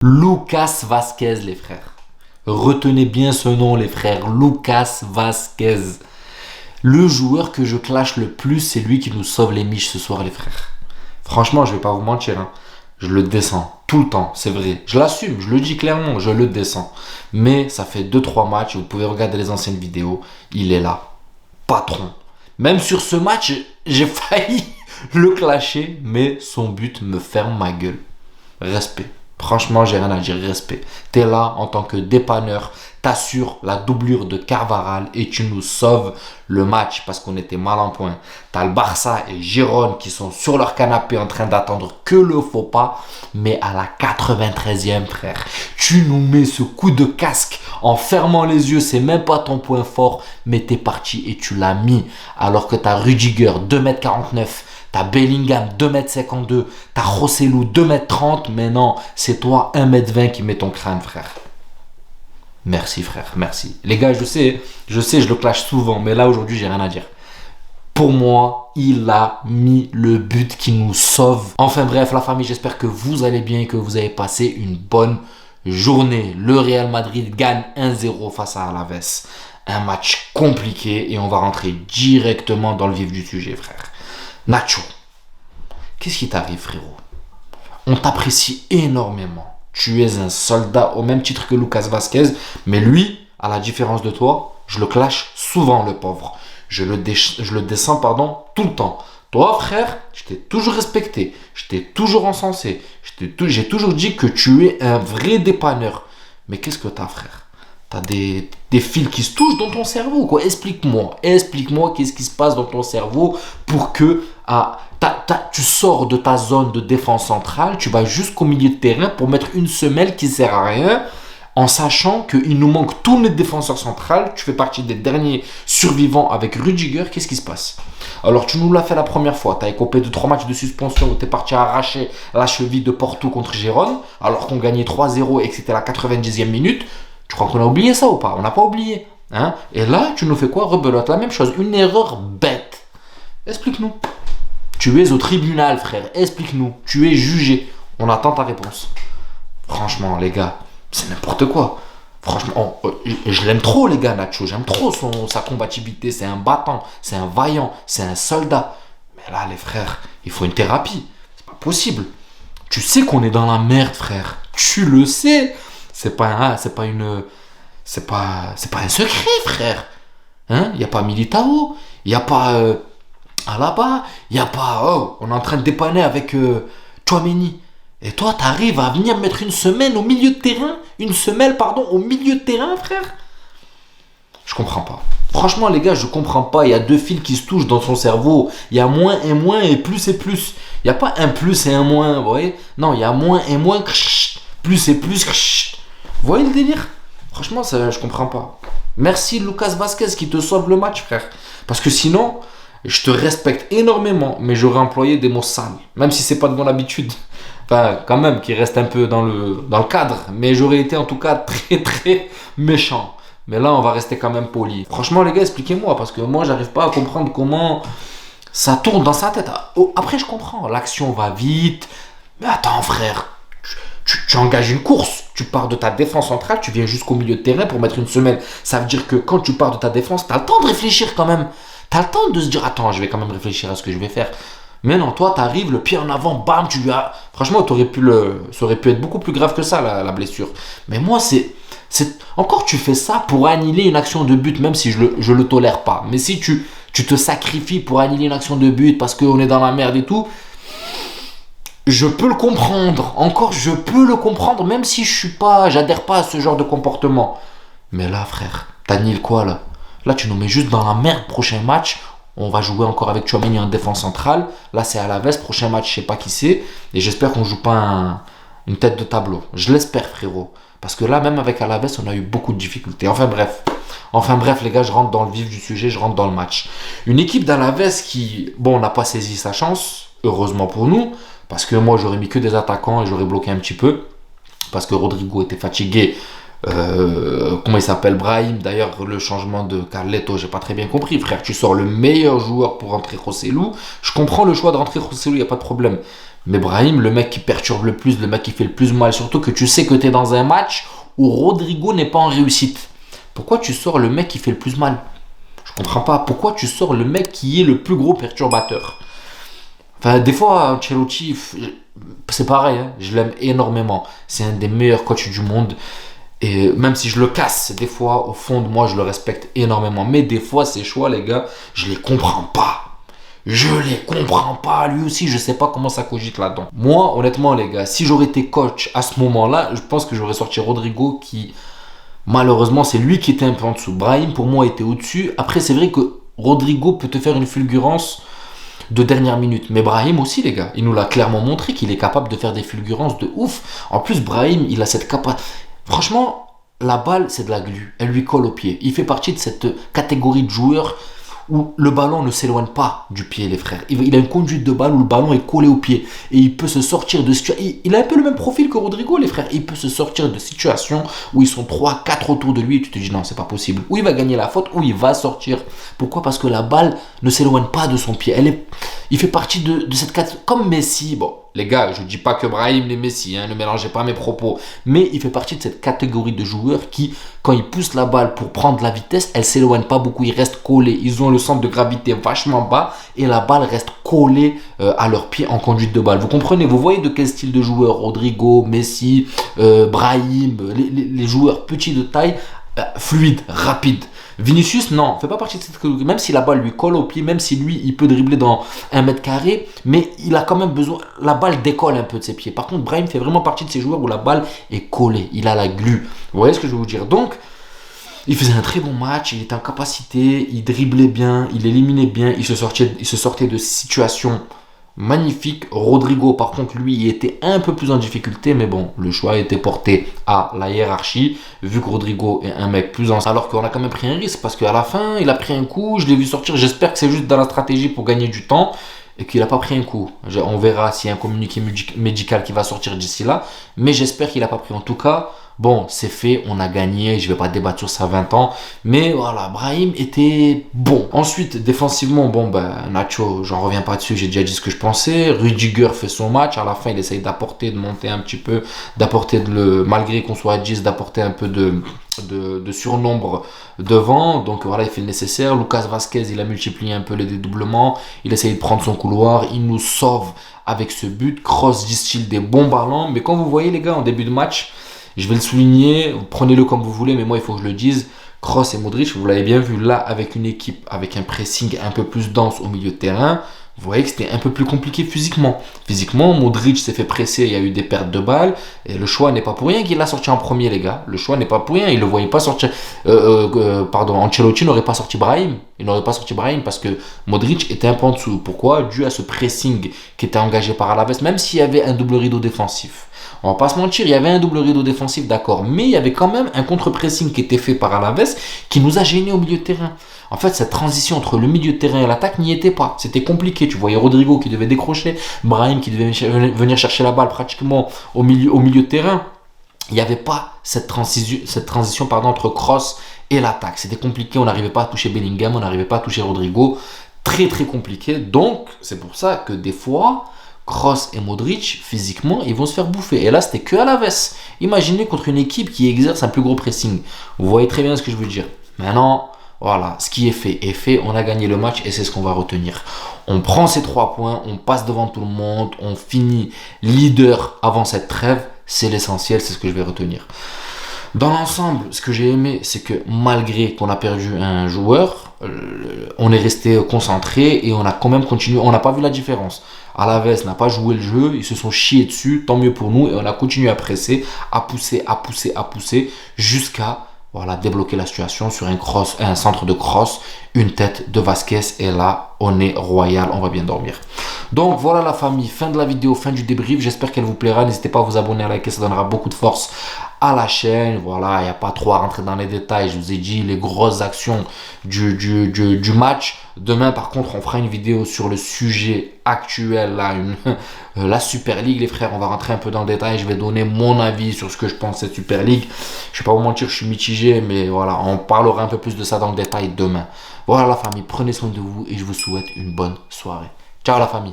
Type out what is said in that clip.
Lucas Vázquez, les frères. Retenez bien ce nom, les frères. Lucas Vázquez. Le joueur que je clash le plus, c'est lui qui nous sauve les miches ce soir, les frères. Franchement, je vais pas vous mentir, hein. Je le descends tout le temps, c'est vrai. Je l'assume, je le dis clairement, je le descends. Mais ça fait 2-3 matchs, vous pouvez regarder les anciennes vidéos, il est là. Patron. Même sur ce match, j'ai failli le clasher, mais son but me ferme ma gueule. Respect. Franchement, j'ai rien à dire, respect. T'es là en tant que dépanneur, t'assures la doublure de Carvajal et tu nous sauves le match parce qu'on était mal en point. T'as le Barça et Girone qui sont sur leur canapé en train d'attendre que le faux pas, mais à la 93e, frère, tu nous mets ce coup de casque en fermant les yeux, c'est même pas ton point fort, mais t'es parti et tu l'as mis alors que t'as Rudiger, 2,49 m. T'as Bellingham 2,52 m, t'as Rossellou 2,30 m, mais non, c'est toi 1,20 m qui met ton crâne, frère. Merci, frère, merci. Les gars, je sais, je le clash souvent, mais là aujourd'hui, j'ai rien à dire. Pour moi, il a mis le but qui nous sauve. Enfin bref, la famille, j'espère que vous allez bien et que vous avez passé une bonne journée. Le Real Madrid gagne 1-0 face à Alaves. Un match compliqué et on va rentrer directement dans le vif du sujet, frère. Nacho, qu'est-ce qui t'arrive, frérot? On t'apprécie énormément. Tu es un soldat au même titre que Lucas Vázquez, mais lui, à la différence de toi, je le clash souvent, le pauvre. Je le descends, tout le temps. Toi, frère, je t'ai toujours respecté, je t'ai toujours encensé, j'ai toujours dit que tu es un vrai dépanneur. Mais qu'est-ce que t'as, frère? T'as des fils qui se touchent dans ton cerveau, quoi. Explique-moi qu'est-ce qui se passe dans ton cerveau pour que tu sors de ta zone de défense centrale, tu vas jusqu'au milieu de terrain pour mettre une semelle qui sert à rien, en sachant qu'il nous manque tous les défenseurs centrales. Tu fais partie des derniers survivants avec Rudiger. Qu'est-ce qui se passe? Alors tu nous l'as fait la première fois, tu as écopé de 3 matchs de suspension où tu es parti arracher la cheville de Porto contre Gérone, alors qu'on gagnait 3-0 et que c'était la 90e minute. Tu crois qu'on a oublié ça ou pas? On n'a pas oublié. Hein? Et là, tu nous fais quoi? Rebelote, la même chose. Une erreur bête. Explique-nous. Tu es au tribunal, frère. Explique-nous. Tu es jugé. On attend ta réponse. Franchement, les gars, c'est n'importe quoi. Franchement, je l'aime trop, les gars, Nacho. J'aime trop sa combativité. C'est un battant. C'est un vaillant. C'est un soldat. Mais là, les frères, il faut une thérapie. C'est pas possible. Tu sais qu'on est dans la merde, frère. Tu le sais. C'est pas un secret, frère. Hein? Il n'y a pas Militao, il n'y a pas Alaba, il n'y a pas... Oh, on est en train de dépanner avec Tchouaméni. Et toi, t'arrives à venir mettre une semelle au milieu de terrain? Une semelle, pardon, au milieu de terrain, frère? Je comprends pas. Franchement, les gars, je comprends pas. Il y a 2 fils qui se touchent dans son cerveau. Il y a moins et plus et plus. Il n'y a pas un plus et un moins, vous voyez? Non, il y a moins et moins, plus et plus. Vous voyez le délire? Franchement, ça, je comprends pas. Merci Lucas Vázquez qui te sauve le match, frère. Parce que sinon, je te respecte énormément, mais j'aurais employé des mots sales. Même si c'est pas de mon habitude. Enfin, quand même, qui reste un peu dans le cadre. Mais j'aurais été en tout cas très très méchant. Mais là, on va rester quand même poli. Franchement, les gars, expliquez-moi. Parce que moi, j'arrive pas à comprendre comment ça tourne dans sa tête. Après, je comprends. L'action va vite. Mais attends, frère. Tu engages une course, tu pars de ta défense centrale, tu viens jusqu'au milieu de terrain pour mettre une semelle. Ça veut dire que quand tu pars de ta défense, tu as le temps de réfléchir quand même. Tu as le temps de se dire, attends, je vais quand même réfléchir à ce que je vais faire. Mais non, toi, tu arrives, le pied en avant, bam, tu lui as... Franchement, ça aurait pu être beaucoup plus grave que ça, la blessure. Mais moi, encore, tu fais ça pour annihiler une action de but, même si je le tolère pas. Mais si tu te sacrifies pour annihiler une action de but parce qu'on est dans la merde et tout... Je peux le comprendre. Encore, je peux le comprendre, même si j'adhère pas à ce genre de comportement. Mais là, frère, t'annihiles quoi, là? Là, tu nous mets juste dans la merde. Prochain match, on va jouer encore avec Tchouaméni en défense centrale. Là, c'est Alaves. Prochain match, je sais pas qui c'est. Et j'espère qu'on joue pas une tête de tableau. Je l'espère, frérot. Parce que là, même avec Alaves, on a eu beaucoup de difficultés. Enfin bref, les gars, je rentre dans le vif du sujet, je rentre dans le match. Une équipe d'Alaves qui, bon, n'a pas saisi sa chance, heureusement pour nous. Parce que moi, j'aurais mis que des attaquants et j'aurais bloqué un petit peu. Parce que Rodrigo était fatigué. Comment il s'appelle? Brahim. D'ailleurs, le changement de Carleto, j'ai pas très bien compris. Frère, tu sors le meilleur joueur pour rentrer Rossellou. Je comprends le choix de rentrer Rossellou, il n'y a pas de problème. Mais Brahim, le mec qui perturbe le plus, le mec qui fait le plus mal, surtout que tu sais que tu es dans un match où Rodrigo n'est pas en réussite. Pourquoi tu sors le mec qui fait le plus mal? Je comprends pas. Pourquoi tu sors le mec qui est le plus gros perturbateur? Enfin, des fois, Ancelotti, c'est pareil, hein, je l'aime énormément. C'est un des meilleurs coachs du monde. Et même si je le casse, des fois, au fond de moi, je le respecte énormément. Mais des fois, ses choix, les gars, je les comprends pas. Je les comprends pas. Lui aussi, je sais pas comment ça cogite là-dedans. Moi, honnêtement, les gars, si j'aurais été coach à ce moment-là, je pense que j'aurais sorti Rodrigo qui, malheureusement, c'est lui qui était un peu en dessous. Brahim, pour moi, était au-dessus. Après, c'est vrai que Rodrigo peut te faire une fulgurance de dernière minute. Mais Brahim aussi, les gars, il nous l'a clairement montré qu'il est capable de faire des fulgurances de ouf. En plus, Brahim, il a cette capacité. Franchement, la balle, c'est de la glu. Elle lui colle au pied. Il fait partie de cette catégorie de joueurs où le ballon ne s'éloigne pas du pied, les frères. Il a une conduite de balle où le ballon est collé au pied. Et il peut se sortir de situations. Il a un peu le même profil que Rodrigo, les frères. Il peut se sortir de situations où ils sont 3-4 autour de lui et tu te dis non, c'est pas possible. Ou il va gagner la faute, ou il va sortir. Pourquoi? Parce que la balle ne s'éloigne pas de son pied. Il fait partie de cette catégorie. Comme Messi, bon. Les gars, je ne dis pas que Brahim est Messi, hein, ne mélangez pas mes propos. Mais il fait partie de cette catégorie de joueurs qui, quand ils poussent la balle pour prendre la vitesse, elle ne s'éloigne pas beaucoup, ils restent collés. Ils ont le centre de gravité vachement bas et la balle reste collée à leurs pieds en conduite de balle. Vous comprenez? Vous voyez de quel style de joueur? Rodrigo, Messi, Brahim, les joueurs petits de taille, fluides, rapides. Vinicius, non, fait pas partie de cette catégorie. Même si la balle lui colle au pied, même si lui, il peut dribbler dans 1 m², mais il a quand même besoin. La balle décolle un peu de ses pieds. Par contre, Brahim fait vraiment partie de ces joueurs où la balle est collée. Il a la glu. Vous voyez ce que je veux vous dire? Donc, il faisait un très bon match. Il était en capacité. Il driblait bien. Il éliminait bien. Il se sortait de situations magnifique. Rodrigo, par contre, lui, il était un peu plus en difficulté, mais bon, le choix a été porté à la hiérarchie, vu que Rodrigo est un mec plus ancien. Alors qu'on a quand même pris un risque, parce qu'à la fin, il a pris un coup, je l'ai vu sortir. J'espère que c'est juste dans la stratégie pour gagner du temps et qu'il n'a pas pris un coup. On verra s'il y a un communiqué médical qui va sortir d'ici là, mais j'espère qu'il n'a pas pris. En tout cas, bon, c'est fait, on a gagné, je ne vais pas débattre sur ça 20 ans. Mais voilà, Brahim était bon. Ensuite, défensivement, bon, ben, Nacho, j'en reviens pas dessus, j'ai déjà dit ce que je pensais. Rudiger fait son match, à la fin, il essaye d'apporter, de monter un petit peu, d'apporter, malgré qu'on soit à 10, d'apporter un peu de surnombre devant. Donc voilà, il fait le nécessaire. Lucas Vazquez, il a multiplié un peu les dédoublements. Il essaye de prendre son couloir. Il nous sauve avec ce but. Kroos distille des bons ballons. Mais quand vous voyez, les gars, en début de match, je vais le souligner, prenez-le comme vous voulez, mais moi il faut que je le dise. Kroos et Modric, vous l'avez bien vu là, avec une équipe, avec un pressing un peu plus dense au milieu de terrain, vous voyez que c'était un peu plus compliqué physiquement. Physiquement, Modric s'est fait presser, il y a eu des pertes de balles, et le choix n'est pas pour rien qu'il l'a sorti en premier, les gars. Le choix n'est pas pour rien, il ne le voyait pas sortir. Ancelotti n'aurait pas sorti Brahim. Il n'aurait pas sorti Brahim parce que Modric était un peu en dessous. Pourquoi? Dû à ce pressing qui était engagé par Alaves, même s'il y avait un double rideau défensif. On va pas se mentir, il y avait un double rideau défensif, d'accord, mais il y avait quand même un contre-pressing qui était fait par Alaves qui nous a gênés au milieu de terrain. En fait, cette transition entre le milieu de terrain et l'attaque n'y était pas. C'était compliqué. Tu voyais Rodrigo qui devait décrocher, Brahim qui devait venir chercher la balle pratiquement au milieu de terrain. Il n'y avait pas cette transition entre Kroos et l'attaque. C'était compliqué, on n'arrivait pas à toucher Bellingham, on n'arrivait pas à toucher Rodrigo. Très très compliqué. Donc, c'est pour ça que des fois, Kroos et Modric, physiquement, ils vont se faire bouffer. Et là, c'était que Alaves. Imaginez contre une équipe qui exerce un plus gros pressing. Vous voyez très bien ce que je veux dire. Maintenant, voilà, ce qui est fait, on a gagné le match et c'est ce qu'on va retenir. On prend ces 3 points, on passe devant tout le monde, on finit leader avant cette trêve, c'est l'essentiel, c'est ce que je vais retenir. Dans l'ensemble, ce que j'ai aimé, c'est que malgré qu'on a perdu un joueur, on est resté concentré et on a quand même continué, on n'a pas vu la différence. Alaves n'a pas joué le jeu, ils se sont chiés dessus, tant mieux pour nous et on a continué à presser, à pousser jusqu'à débloquer la situation sur un centre de cross, une tête de Vazquez et là on est royal, on va bien dormir. Donc voilà la famille, fin de la vidéo, fin du débrief, j'espère qu'elle vous plaira, n'hésitez pas à vous abonner, à liker, ça donnera beaucoup de force à la chaîne. Voilà, il n'y a pas trop à rentrer dans les détails, je vous ai dit les grosses actions du match. Demain par contre on fera une vidéo sur le sujet actuel là, la Super League les frères, on va rentrer un peu dans le détail, je vais donner mon avis sur ce que je pense de cette Super League. Je ne vais pas vous mentir, je suis mitigé, mais voilà, on parlera un peu plus de ça dans le détail demain. Voilà la famille, prenez soin de vous et je vous souhaite une bonne soirée. Ciao la famille.